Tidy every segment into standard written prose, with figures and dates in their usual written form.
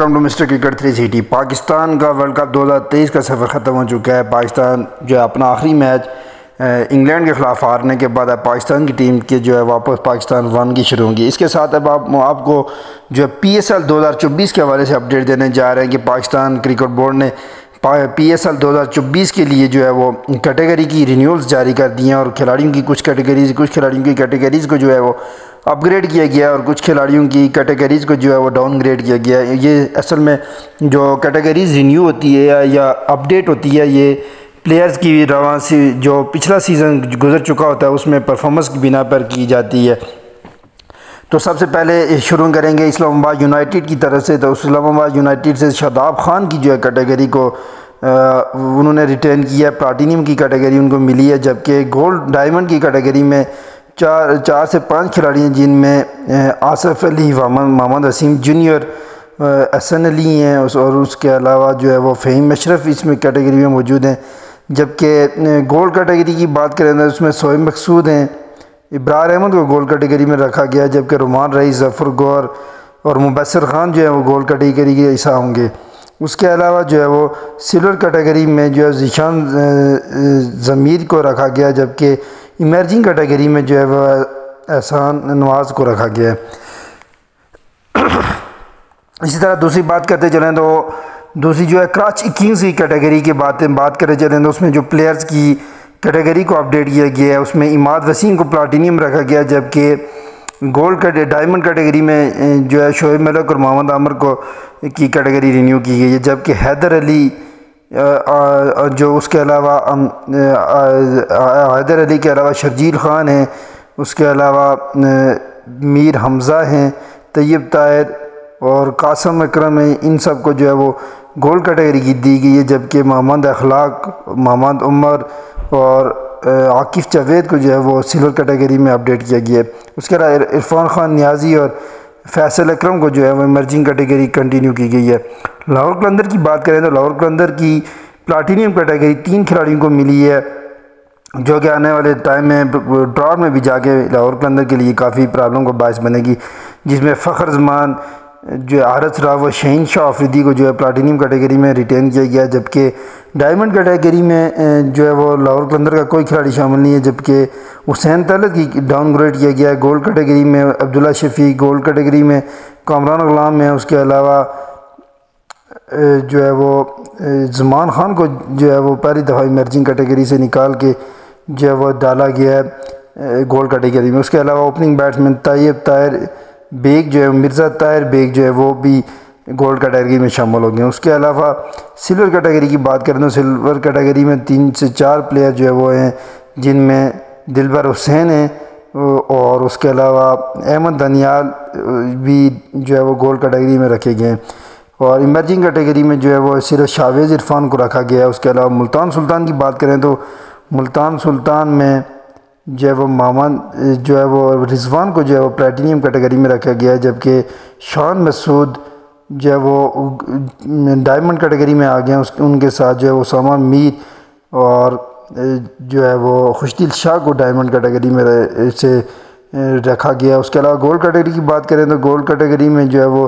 Welcome to mister cricket 360۔ Pakistan کا world cup 2023 کا سفر ختم ہو چکا ہے۔ پاکستان جو ہے اپنا آخری میچ انگلینڈ کے خلاف ہارنے کے بعد اب پاکستان کی ٹیم کے جو ہے واپس پاکستان 1 کی شروع ہوگی۔ اس کے ساتھ اب آپ کو جو ہے پی ایس ایل 2024 کے حوالے سے اپڈیٹ دینے جا رہے ہیں کہ پاکستان کرکٹ بورڈ نے پی ایس ایل 2024 کے لیے جو ہے وہ کیٹیگری کی رینیولز جاری کر دی ہیں، اور کھلاڑیوں کی کچھ کھلاڑیوں کی کیٹیگریز کو جو ہے وہ اپ گریڈ کیا گیا ہے، اور کچھ کھلاڑیوں کی کیٹیگریز کو جو ہے وہ ڈاؤن گریڈ کیا گیا ہے۔ یہ اصل میں جو کیٹیگریز رینیو ہوتی ہے یا اپڈیٹ ہوتی ہے، یہ پلیئرز کی رواں سے جو پچھلا سیزن گزر چکا ہوتا ہے اس میں پرفارمنس کی بنا پر کی جاتی ہے۔ تو سب سے پہلے شروع کریں گے اسلام آباد یونائٹڈ کی طرف سے۔ تو اسلام آباد یونائٹڈ سے شاداب خان کی جو ہے کیٹیگری کو انہوں نے ریٹین کیا ہے، پلاٹینیم کی کیٹیگری ان کو ملی ہے، جبکہ گولڈ ڈائمنڈ کی کیٹیگری میں 4 سے 5 کھلاڑی ہیں، جن میں آصف علی، محمد وسیم جونیئر، حسن علی ہیں، اور اس کے علاوہ جو ہے وہ فہیم اشرف اس میں کیٹیگری میں موجود ہیں۔ جبکہ گولڈ کیٹیگری کی بات کریں تو اس میں سہیب مقصود ہیں، ابرار احمد کو گولڈ کیٹیگری میں رکھا گیا، جبکہ رومان رئیس، ظفر گور اور مبصر خان جو ہے وہ گولڈ کیٹیگری کے حصہ ہوں گے۔ اس کے علاوہ جو ہے وہ سلور کیٹیگری میں جو ہے ذیشان ضمیر کو رکھا گیا، جبکہ ایمرجنگ کیٹیگری میں جو ہے وہ احسان نواز کو رکھا گیا ہے۔ اسی طرح دوسری بات کرتے چلیں تو دوسری جو ہے کراچی کنگز کی کیٹیگری کی بات کرتے چلیں تو اس میں جو پلیئرز کی کیٹیگری کو اپڈیٹ کیا گیا ہے، اس میں اماد وسیم کو پلاٹینیم رکھا گیا، جبکہ ڈائمنڈ کیٹیگری میں جو ہے شعیب ملک اور محمد عامر کو کی کیٹیگری رینیو کی گئی ہے، جبکہ حیدر علی جو اس کے علاوہ حیدر علی کے علاوہ شرجیل خان ہیں، اس کے علاوہ میر حمزہ ہیں، طیب طاہر اور قاسم اکرم ہیں، ان سب کو جو ہے وہ گولڈ کیٹیگری کی دی گئی ہے، جبکہ محمد اخلاق، محمد عمر اور عاقف جاوید کو جو ہے وہ سلور کیٹیگری میں اپڈیٹ کیا گیا ہے۔ اس کے علاوہ عرفان خان نیازی اور فیصل اکرم کو جو ہے وہ ایمرجنگ کیٹیگری کنٹینیو کی گئی ہے۔ لاہور قلندر کی بات کریں تو لاہور قلندر کی پلاٹینیم کیٹیگری 3 کھلاڑیوں کو ملی ہے، جو کہ آنے والے ٹائم میں ڈراٹ میں بھی جا کے لاہور قلندر کے لیے کافی پرابلم کا باعث بنے گی، جس میں فخر زمان، جو حارث راو و شہین شاہ آفریدی کو جو ہے پلاٹینیم کیٹیگری میں ریٹین کیا گیا، جبکہ ڈائمنڈ کیٹیگری میں جو ہے وہ لاہور قلندر کا کوئی کھلاڑی شامل نہیں ہے، جبکہ حسین طلعت کی ڈاؤن گریڈ کیا گیا ہے۔ گولڈ کیٹیگری میں عبداللہ شفیع، گولڈ کیٹیگری میں کامران غلام ہیں، اس کے علاوہ جو ہے وہ زمان خان کو جو ہے وہ پہلی دفعہ ایمرجنگ کیٹیگری سے نکال کے جو ہے وہ ڈالا گیا ہے گولڈ کیٹیگری میں۔ اس کے علاوہ اوپننگ بیٹسمین طیب طاہر بیگ جو ہے مرزا طاہر بیگ جو ہے وہ بھی گولڈ کیٹیگری میں شامل ہو گئے ہیں۔ اس کے علاوہ سلور کیٹیگری کی بات کریں تو سلور کیٹیگری میں 3 سے 4 پلیئر جو ہے وہ ہیں، جن میں دلبر حسین ہیں، اور اس کے علاوہ احمد دانیال بھی جو ہے وہ گولڈ کیٹیگری میں رکھے گئے ہیں، اور ایمرجنگ کیٹیگری میں جو ہے وہ صرف شاویز عرفان کو رکھا گیا ہے۔ اس کے علاوہ ملتان سلطان کی بات کریں تو ملتان سلطان میں جو ہے وہ محمد جو ہے وہ رضوان کو جو ہے وہ پلیٹینیم کیٹیگری میں رکھا گیا ہے، جبکہ شان مسعود جو ہے وہ ڈائمنڈ کیٹیگری میں آ گئے ہیں، ان کے ساتھ جو ہے وہ اسامہ میر اور جو ہے وہ خوشدل شاہ کو ڈائمنڈ کیٹیگری میں سے رکھا گیا۔ اس کے علاوہ گولڈ کیٹیگری کی بات کریں تو گولڈ کیٹیگری میں جو ہے وہ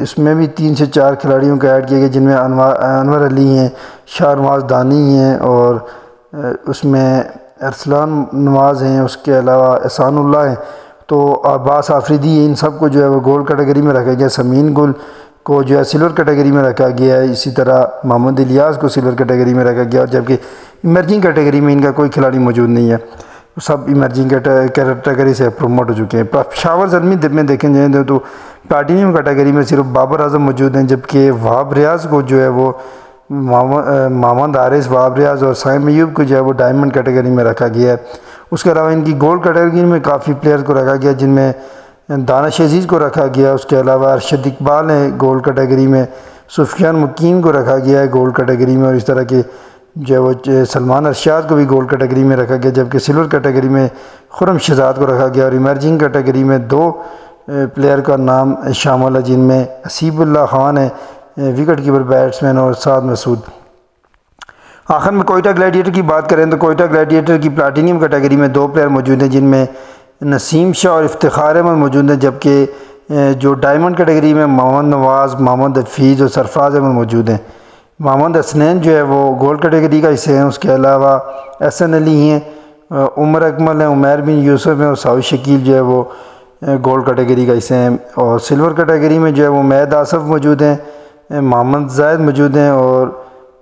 اس میں بھی 3 سے 4 کھلاڑیوں کو ایڈ کیا گیا، جن میں انور علی ہیں، شاہ نواز دانی ہیں، اور اس میں ارسلان نواز ہیں، اس کے علاوہ احسان اللہ ہیں، تو عباس آفریدی ہیں، ان سب کو جو ہے وہ گولڈ کیٹیگری میں رکھا گیا۔ سمین گل کو جو ہے سلور کیٹیگری میں رکھا گیا ہے، اسی طرح محمد الیاس کو سلور کیٹیگری میں رکھا گیا، اور جبکہ ایمرجنگ کیٹیگری میں ان کا کوئی کھلاڑی موجود نہیں ہے، سب ایمرجنگ کیٹیگری سے پروموٹ ہو چکے ہیں۔ پشاور زلمی میں دیکھیں جائیں تو پلاٹینیم کیٹیگری میں صرف بابر اعظم موجود ہیں، جبکہ وہاب ریاض کو جو ہے وہ محمد حارث، وہاب ریاض اور سائم ایوب کو جو ہے وہ ڈائمنڈ کیٹیگری میں رکھا گیا ہے۔ اس کے علاوہ ان کی گولڈ کیٹیگری میں کافی پلیئر کو رکھا گیا، جن میں دانش عزیز کو رکھا گیا، اس کے علاوہ ارشد اقبال ہیں گولڈ کیٹیگری میں، سفیان مکین کو رکھا گیا ہے گولڈ کیٹیگری میں، اور اس طرح کے جو ہے وہ سلمان ارشاد کو بھی گولڈ کیٹیگری میں رکھا گیا، جبکہ سلور کیٹیگری میں خرم شہزاد کو رکھا گیا، اور ایمرجنگ کیٹیگری میں 2 پلیئر کا نام شامل ہے، جن میں حسیب اللہ خان ہے وکٹ کیپر بیٹسمین، اور سعد مسعود۔ آخر میں کوئٹہ گلیڈیٹر کی بات کریں تو کوئٹہ گلیڈیٹر کی پلاٹینیم کیٹیگری میں 2 پلیئر موجود ہیں، جن میں نسیم شاہ اور افتخار احمد موجود ہیں، جبکہ جو ڈائمنڈ کیٹیگری میں محمد نواز، محمد حفیظ اور سرفراز احمد موجود ہیں۔ محمد حسنین جو ہے وہ گولڈ کیٹیگری کا حصے ہیں۔ اس کے علاوہ احسن علی ہیں، عمر اکمل ہیں، عمیر بن یوسف ہیں اور ساوی شکیل جو ہے وہ گولڈ کیٹیگری کا حصے ہیں۔ اور سلور کیٹیگری میں جو ہے وہ مہد آصف موجود ہیں، محمد زاہد موجود ہیں، اور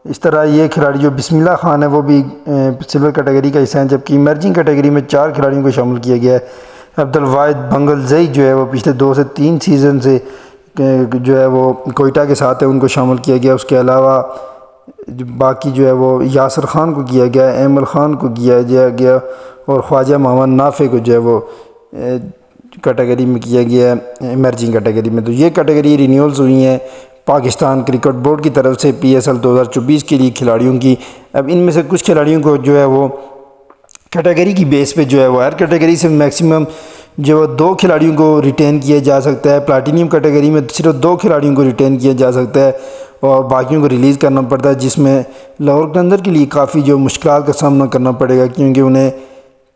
اس طرح یہ کھلاڑی جو بسم اللہ خان ہے وہ بھی سلور کیٹیگری کا حصہ ہیں، جبکہ ایمرجنگ کیٹیگری میں 4 کھلاڑیوں کو شامل کیا گیا ہے۔ عبدالواحد بنگلزئی جو ہے وہ پچھلے 2 سے 3 سیزن سے جو ہے وہ کوئٹہ کے ساتھ ہے، ان کو شامل کیا گیا۔ اس کے علاوہ باقی جو ہے وہ یاسر خان کو کیا گیا، ایمل خان کو کیا گیا اور خواجہ محمد نافع کو جو ہے وہ کیٹیگری میں کیا گیا ہے ایمرجنگ کیٹیگری میں۔ تو یہ کیٹیگری رینیولز ہوئی ہیں پاکستان کرکٹ بورڈ کی طرف سے PSL 2024 کے لیے کھلاڑیوں کی۔ اب ان میں سے کچھ کھلاڑیوں کو جو ہے وہ کیٹیگری کی بیس پہ جو ہے وہ ہر کیٹیگری سے میکسیمم جو 2 کھلاڑیوں کو ریٹین کیا جا سکتا ہے۔ پلاٹینیم کیٹیگری میں صرف 2 کھلاڑیوں کو ریٹین کیا جا سکتا ہے اور باقیوں کو ریلیز کرنا پڑتا ہے، جس میں لاہور قلندر کے لیے کافی جو مشکلات کا سامنا کرنا پڑے گا، کیونکہ انہیں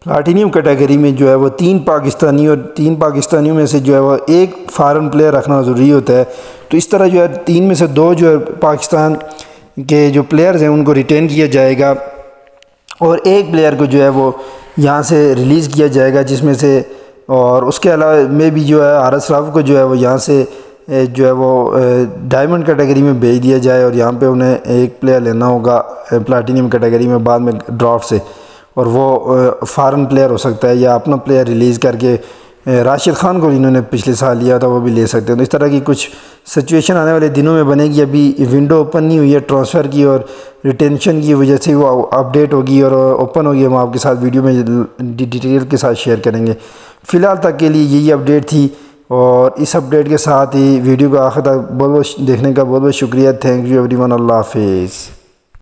پلاٹینیم کیٹیگری میں جو ہے وہ 3 پاکستانی اور 3 پاکستانیوں میں سے جو ہے وہ 1 فارن پلیئر رکھنا ضروری ہوتا ہے۔ تو اس طرح جو ہے 3 میں سے 2 جو ہے پاکستان کے جو پلیئرز ہیں ان کو ریٹین کیا جائے گا اور 1 پلیئر کو جو ہے وہ یہاں سے ریلیز کیا جائے گا، جس میں سے اور اس کے علاوہ میں بھی جو ہے حارث راؤف کو جو ہے وہ یہاں سے جو ہے وہ ڈائمنڈ کیٹیگری میں بھیج دیا جائے اور یہاں پہ انہیں 1 پلیئر لینا ہوگا پلاٹینیم کیٹیگری میں بعد میں ڈرافٹ سے، اور وہ فارن پلیئر ہو سکتا ہے یا اپنا پلیئر ریلیز کر کے راشد خان کو انہوں نے پچھلے سال لیا تھا وہ بھی لے سکتے ہیں۔ تو اس طرح کی کچھ سچویشن آنے والے دنوں میں بنے گی۔ ابھی ونڈو اوپن نہیں ہوئی ہے ٹرانسفر کی، اور ریٹینشن کی وجہ سے وہ اپڈیٹ ہوگی اور اوپن ہوگی، ہم آپ کے ساتھ ویڈیو میں ڈیٹیل کے ساتھ شیئر کریں گے۔ فی الحال تک کے لیے یہی اپڈیٹ تھی، اور اس اپڈیٹ کے ساتھ ہی ویڈیو کو آخر تک بہت بہت دیکھنے کا بہت بہت شکریہ۔ تھینک یو ایوری ون، اللہ حافظ۔